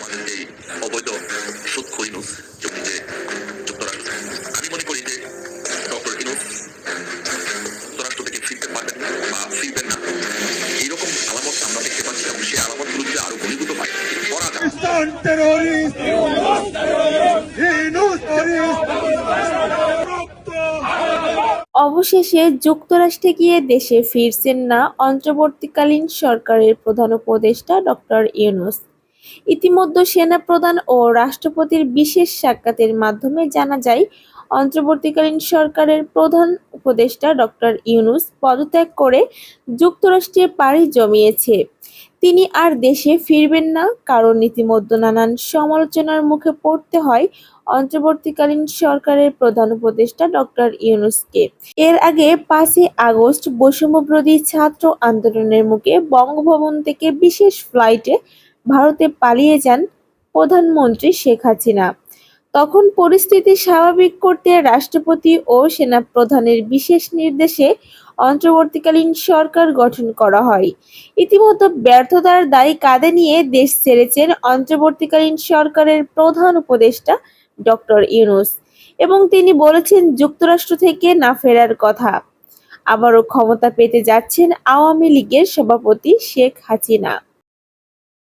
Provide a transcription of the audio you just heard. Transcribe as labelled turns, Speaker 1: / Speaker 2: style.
Speaker 1: আমাদের যে অবৈধ সুদখোর ইউনূস এবং যে যুক্তরাষ্ট্র, আমি মনে করি যে ডক্টর ইউনূস যুক্তরাষ্ট্র থেকে ফিরতে পারবেন না বা ফিরবেন না, এইরকম আলামত আমরা দেখতে পাচ্ছি এবং সেই আলামতগুলো যদি আরো ঘনীভূত হয় করা যায়।
Speaker 2: অবশেষে যুক্তরাষ্ট্রে গিয়ে দেশে ফিরছেন না অন্তর্বর্তীকালীন সরকারের প্রধান উপদেষ্টা ডক্টর ইউনূস। ইতিমধ্যে সেনাপ্রধান ও রাষ্ট্রপতির বিশেষ সাক্ষাতের মাধ্যমে জানা যায়, অন্তর্বর্তীকালীন সরকারের প্রধান উপদেষ্টা ডক্টর ইউনূস পদত্যাগ করে যুক্তরাষ্ট্রে পাড়ি জমিয়েছে। তিনি আর দেশে ফিরবেন না, কারণ ইতিমধ্যে নানান সমালোচনার মুখে পড়তে হয় অন্তর্বর্তীকালীন সরকারের প্রধান উপদেষ্টা ডক্টর ইউনূসকে। এর আগে ৫ই আগস্ট বৈষম্যবিরোধী ছাত্র আন্দোলনের মুখে বঙ্গভবন থেকে বিশেষ ফ্লাইটে ভারতে পালিয়ে যান প্রধানমন্ত্রী শেখ হাসিনা। তখন পরিস্থিতি স্বাভাবিক করতে রাষ্ট্রপতি ও সেনাপ্রধানের বিশেষ নির্দেশে অন্তর্বর্তীকালীন সরকার গঠন করা হয়। ইতিমধ্যে ব্যর্থতার দায় কাঁধে নিয়ে দেশ ছেড়েছেন অন্তর্বর্তীকালীন সরকারের প্রধান উপদেষ্টা ডক্টর ইউনূস এবং তিনি বলেছেন যুক্তরাষ্ট্র থেকে না ফেরার কথা। আবারও ক্ষমতা পেতে যাচ্ছেন আওয়ামী লীগের সভাপতি শেখ হাসিনা।